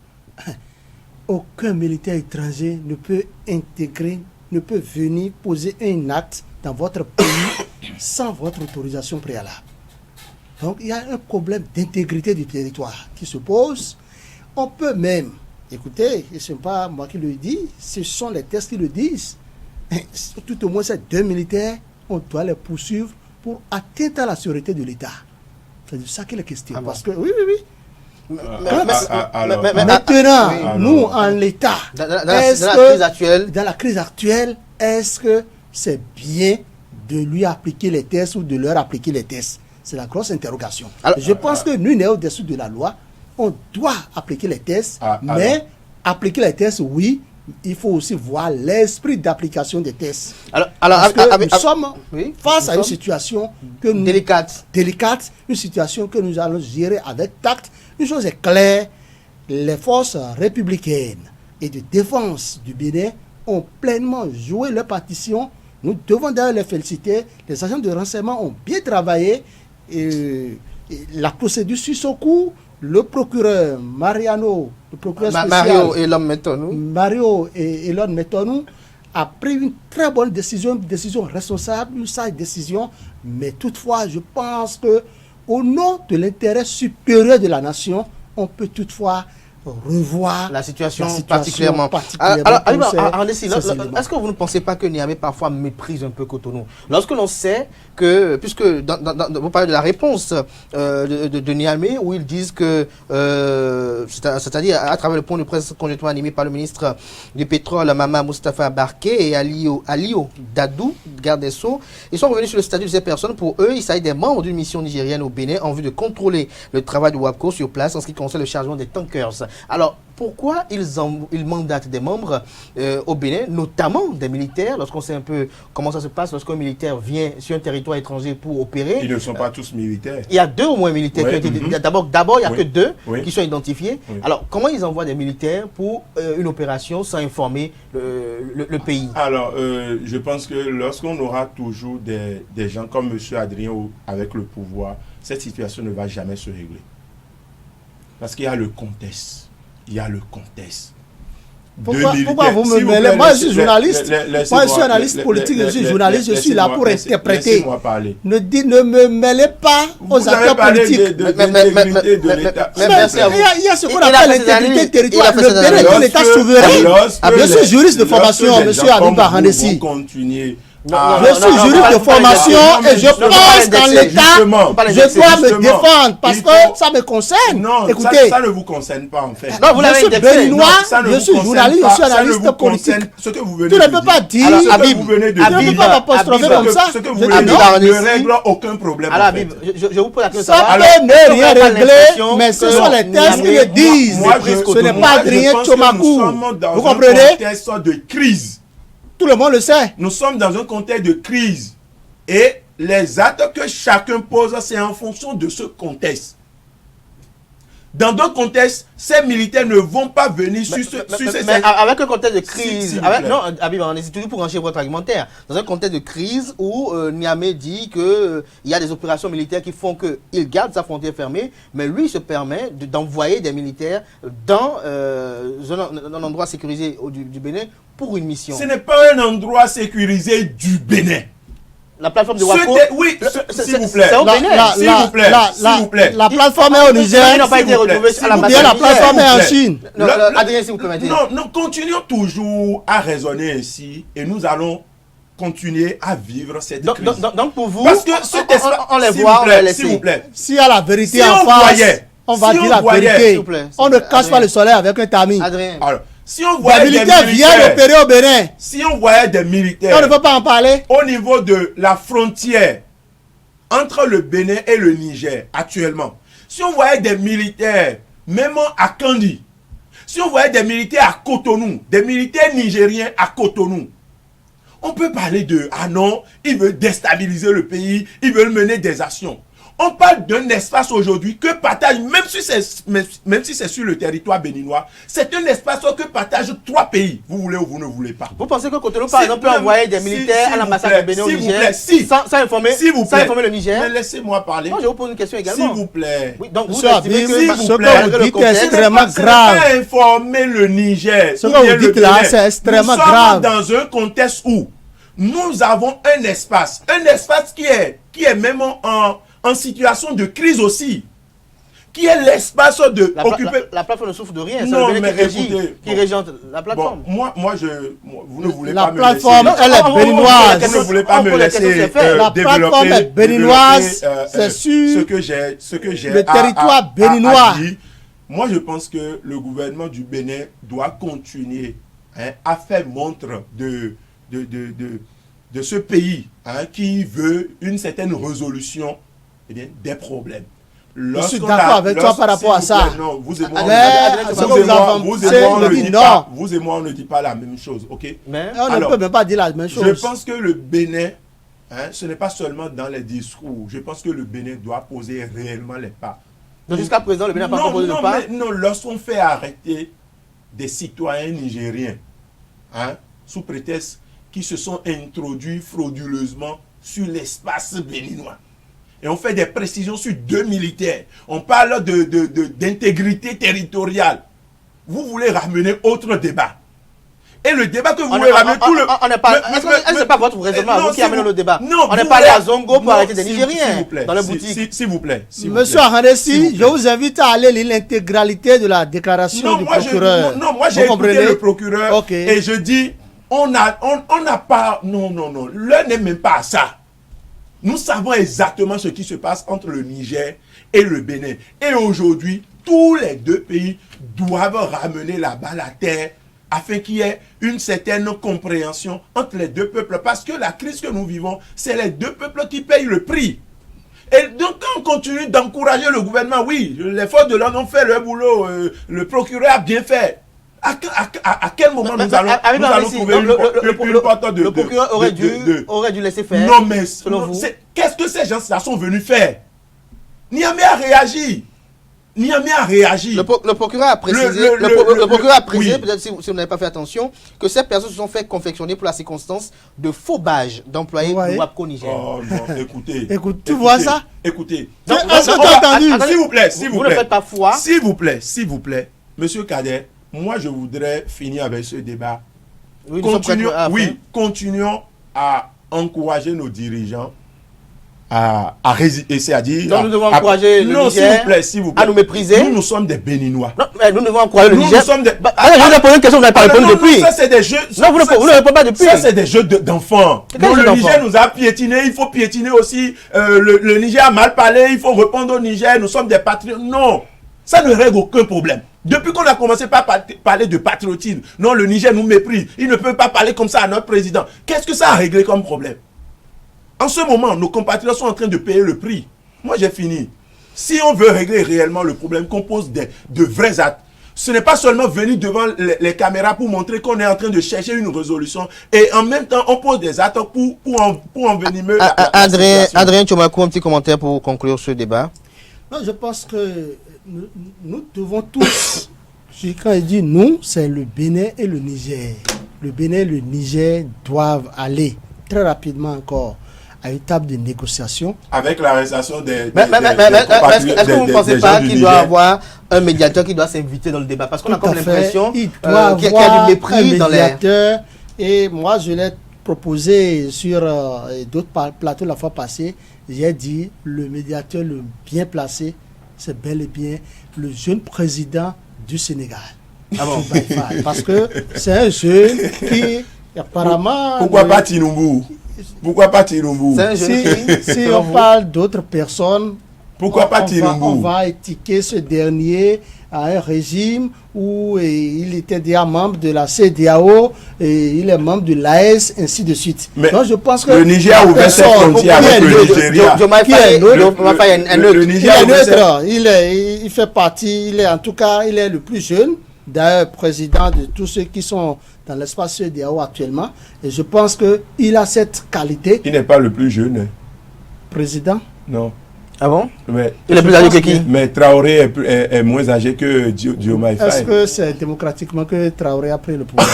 aucun militaire étranger ne peut intégrer, ne peut venir poser un acte dans votre pays sans votre autorisation préalable. Donc il y a un problème d'intégrité du territoire qui se pose. On peut même, écoutez, et ce n'est pas moi qui le dis, ce sont les tests qui le disent. Tout au moins ces 2 militaires, on doit les poursuivre pour atteinte à la sécurité de l'État. C'est de ça qu'il est question. Parce que, oui. Maintenant, nous, en l'État, dans la crise actuelle, est-ce que c'est bien de lui appliquer les tests ou de leur appliquer les tests? C'est la grosse interrogation. Alors, je pense que nous, au-dessus de la loi, on doit appliquer les tests, mais appliquer les tests, oui, il faut aussi voir l'esprit d'application des tests. Parce que nous sommes face à une situation délicate, une situation que nous allons gérer avec tact. Une chose est claire, les forces républicaines et de défense du Bénin ont pleinement joué leur partition. Nous devons d'ailleurs les féliciter. Les agents de renseignement ont bien travaillé. La procédure suit son cours. Le procureur Mario et l'homme Metonou a pris une très bonne décision, une décision responsable, une sage décision, mais toutefois, je pense que au nom de l'intérêt supérieur de la nation, on peut toutefois revoir la situation particulièrement. Alors, est-ce que vous ne pensez pas que Niamey parfois méprise un peu Cotonou? Lorsque l'on sait que, puisque vous parlez de la réponse de Niamey, où ils disent que, c'est-à-dire à travers le point de presse conjointement animé par le ministre du pétrole, Mama Moustapha Barké et Alio Dadou, garde des Sceaux, ils sont revenus sur le statut de ces personnes. Pour eux, il s'agit des membres d'une mission nigérienne au Bénin en vue de contrôler le travail de WAPCO sur place en ce qui concerne le chargement des tankers. Alors, pourquoi ils mandatent des membres au Bénin, notamment des militaires, lorsqu'on sait un peu comment ça se passe, lorsqu'un militaire vient sur un territoire étranger pour opérer? Ils ne sont pas tous militaires. Il y a 2 au moins militaires qui ont été... D'abord, il n'y a que 2 qui sont identifiés. Alors, comment ils envoient des militaires pour une opération sans informer le pays? Alors, je pense que lorsqu'on aura toujours des gens comme M. Adrien avec le pouvoir, cette situation ne va jamais se régler. Parce qu'il y a le contexte. Pourquoi vous me mêlez? Moi, je suis journaliste. Moi, je suis analyste politique, je suis journaliste, je suis là pour interpréter. Laissez-moi parler. Ne me mêlez pas aux acteurs politiques. Il y a ce qu'on appelle l'intégrité territoriale. Le Bénin est un État souverain. Je suis juriste de formation, monsieur Abiba Handessi. Je suis juriste de formation et je pense qu'en l'État, je dois me défendre parce que ça me concerne. Non, écoutez, ça ne vous concerne pas en fait. Non, je suis béninois, je suis journaliste, je suis analyste politique. Tu ne peux pas dire, tu ne peux pas m'apostropher comme ça. Ce que vous venez de dire ne règle aucun problème. Alors, Habib, je vous pose la question. Ça peut ne rien régler, mais ce sont les textes qui le disent. Ce n'est pas Adrien Tchomakou. Vous comprenez? Nous sommes dans un contexte de crise. Tout le monde le sait. Nous sommes dans un contexte de crise. Et les actes que chacun pose, c'est en fonction de ce contexte. Dans d'autres contextes, ces militaires ne vont pas venir sur ces... Mais avec un contexte de crise... non, Habib, on est toujours pour enchaîner votre argumentaire. Dans un contexte de crise où Niamey dit qu'il y a des opérations militaires qui font qu'il garde sa frontière fermée, mais lui se permet d'envoyer des militaires dans un endroit sécurisé du Bénin pour une mission. Ce n'est pas un endroit sécurisé du Bénin. La plateforme de Wako. Oui, s'il vous plaît. S'il vous plaît. La plateforme est au Niger. Ils n'ont pas été retrouvés à l'ambassade. La plateforme est en Chine. Adrien, s'il vous plaît. Non, continuons toujours à raisonner ainsi et nous allons continuer à vivre cette crise. Donc pour vous, parce que on les voit, on les laisse. S'il vous plaît. S'il y a la vérité en face, on va dire la vérité. On ne cache pas le soleil avec un tamis. Adrien. Alors, si on voyait des militaires viennent opérer au Bénin. Si on voyait des militaires, on ne peut pas en parler. Au niveau de la frontière entre le Bénin et le Niger actuellement, si on voyait des militaires, même à Kandi, si on voyait des militaires à Cotonou, des militaires nigériens à Cotonou, on peut parler de « Ah non, ils veulent déstabiliser le pays, ils veulent mener des actions ». On parle d'un espace aujourd'hui que partage, même si c'est sur le territoire béninois, c'est un espace que partagent 3 pays. Vous voulez ou vous ne voulez pas. Vous pensez que Cotonou, par exemple, peut envoyer des militaires à l'ambassade du Bénin au Niger sans informer le Niger? Mais laissez-moi parler. Moi, je vous pose une question également. S'il vous plaît. Oui, donc vous estimez que ce que vous dites est extrêmement grave. Pas informer le Niger. Ce que vous dites là, c'est extrêmement grave. Nous sommes dans un contexte où nous avons un espace qui est même en situation de crise aussi, qui est l'espace de occuper... La plateforme ne souffre de rien, c'est non, le Bénin qui régente la plateforme. Bon, vous ne voulez la pas me laisser... La plateforme, elle est béninoise. Vous ne voulez pas me laisser la plateforme est béninoise, c'est sûr. Ce que j'ai le territoire béninois. Moi, je pense que le gouvernement du Bénin doit continuer à faire montre de ce pays qui veut une certaine résolution des problèmes. Je suis d'accord avec toi par rapport à ça. Non, vous et moi, on ne dit pas la même chose, ok? Mais on ne peut même pas dire la même chose. Je pense que le Bénin, ce n'est pas seulement dans les discours. Je pense que le Bénin doit poser réellement les pas. Donc jusqu'à présent, le Bénin n'a pas posé le pas? Non, lorsqu'on fait arrêter des citoyens nigériens, sous prétexte qui se sont introduits frauduleusement sur l'espace béninois. Et on fait des précisions sur 2 militaires. On parle d'intégrité territoriale. Vous voulez ramener autre débat. Et le débat que vous voulez ramener tout le... Est-ce que c'est pas votre raisonnement, vous qui amenez le débat? Non, on n'est pas allé à Zongo pour arrêter des Nigériens dans la boutique. S'il vous plaît. Monsieur Handessi, je vous invite à aller lire l'intégralité de la déclaration du procureur. Moi j'ai écouté le procureur et je dis, on n'a pas... Non, l'heure n'est même pas à ça. Nous savons exactement ce qui se passe entre le Niger et le Bénin. Et aujourd'hui, tous les 2 pays doivent ramener la balle à terre afin qu'il y ait une certaine compréhension entre les 2 peuples. Parce que la crise que nous vivons, c'est les 2 peuples qui payent le prix. Et donc, quand on continue d'encourager le gouvernement, oui, les forces de l'ordre ont fait leur boulot, le procureur a bien fait. À quel moment nous allons trouver une porte de... Le procureur aurait dû laisser faire. Non, mais qu'est-ce que ces gens-là sont venus faire? Niamey a réagi. Le procureur a précisé, peut-être si vous n'avez pas fait attention, que ces personnes se sont fait confectionner pour la circonstance de faux badges d'employés du WAPCO Niger. Oh non, écoutez. Tu vois ça? Écoutez. Est-ce que tu as entendu? S'il vous plaît. Vous ne faites pas foi. S'il vous plaît. Monsieur Kader, moi, je voudrais finir avec ce débat. Oui, nous sommes prêts à la fin. Continuons à encourager nos dirigeants à résister, c'est-à-dire... Donc nous devons encourager le Niger s'il vous plaît. À nous mépriser. Nous sommes des Béninois. Non, mais nous devons encourager le Niger. Nous sommes des... je vous ai posé une question, vous n'avez pas répondu depuis. Ça, c'est des jeux... Non, vous ne répondez pas depuis. Ça, c'est des jeux d'enfants. Donc le Niger nous a piétinés, il faut piétiner aussi. Le Niger a mal parlé, il faut répondre au Niger, nous sommes des patriotes. Non, ça ne règle aucun problème. Depuis qu'on a commencé par parler de patriotisme, non, le Niger nous méprise. Il ne peut pas parler comme ça à notre président. Qu'est-ce que ça a réglé comme problème? En ce moment, nos compatriotes sont en train de payer le prix. Moi, j'ai fini. Si on veut régler réellement le problème, qu'on pose de vrais actes, ce n'est pas seulement venir devant les caméras pour montrer qu'on est en train de chercher une résolution et en même temps, on pose des actes pour envenimer la situation. Adrien Tchomakou, un petit commentaire pour conclure ce débat. Non, je pense que nous devons tous, quand il dit nous, c'est le Bénin et le Niger. Le Bénin et le Niger doivent aller très rapidement encore à une table de négociation. Avec l'arrestation des est-ce que vous ne pensez pas qu'il doit y avoir un médiateur qui doit s'inviter dans le débat? Parce qu'on a comme l'impression qu'il y a du mépris dans l'air. Et moi, je l'ai proposé sur d'autres plateaux la fois passée. J'ai dit, le médiateur le bien placé, c'est bel et bien le jeune président du Sénégal. Ah bon? Parce que c'est un jeune qui, apparemment... Pourquoi pas Tinubu? Pourquoi pas Tinubu? Si on parle d'autres personnes, pourquoi pas Tinubu? On va étiqueter ce dernier à un régime où il était déjà membre de la CEDEAO et il est membre de l'AES, ainsi de suite. Mais donc je pense que le Niger a ouvert ses frontières avec le Nigeria. Le Niger est neutre. Il fait partie, il est le plus jeune, d'ailleurs président de tous ceux qui sont dans l'espace CEDEAO actuellement. Et je pense qu'il a cette qualité. Il n'est pas le plus jeune. Président? Non. Ah bon? Mais il est plus âgé que qui? Mais Traoré est moins âgé que Diomaye Faye. Est-ce que c'est démocratiquement que Traoré a pris le pouvoir?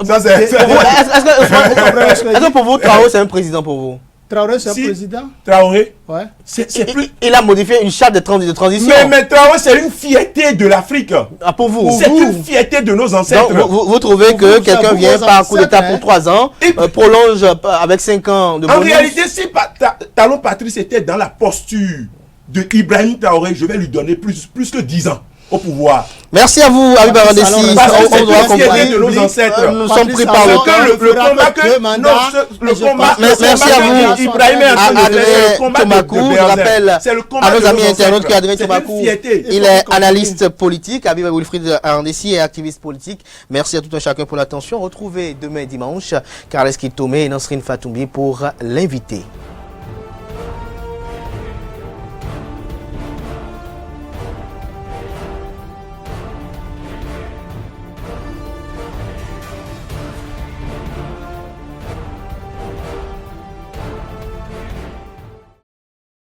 Est-ce que pour vous, Traoré c'est un président pour vous? Traoré, c'est un président? Traoré, ouais. Il a modifié une charte de transition. Mais Traoré, c'est une fierté de l'Afrique. Ah, pour vous? C'est une fierté de nos ancêtres. Donc, vous trouvez que quelqu'un vient par coup d'État pour 3 ans, prolonge avec 5 ans de bonus? En réalité, si Talon Patrice était dans la posture de Ibrahim Traoré, je vais lui donner plus que 10 ans au pouvoir. Merci à vous, Habib Arandessi. On doit comprendre de nos ancêtres. Nous sommes pris par le combat. Merci à vous, Ibrahim Tchomakou. Je rappelle à nos amis internautes qu'Adrien Tchomakou, il est analyste politique. Habib Wilfried Arandessi est activiste politique. Merci à tout un chacun pour l'attention. Retrouvez demain dimanche Carles Kitome et Nasrine Fatoumbi pour l'inviter.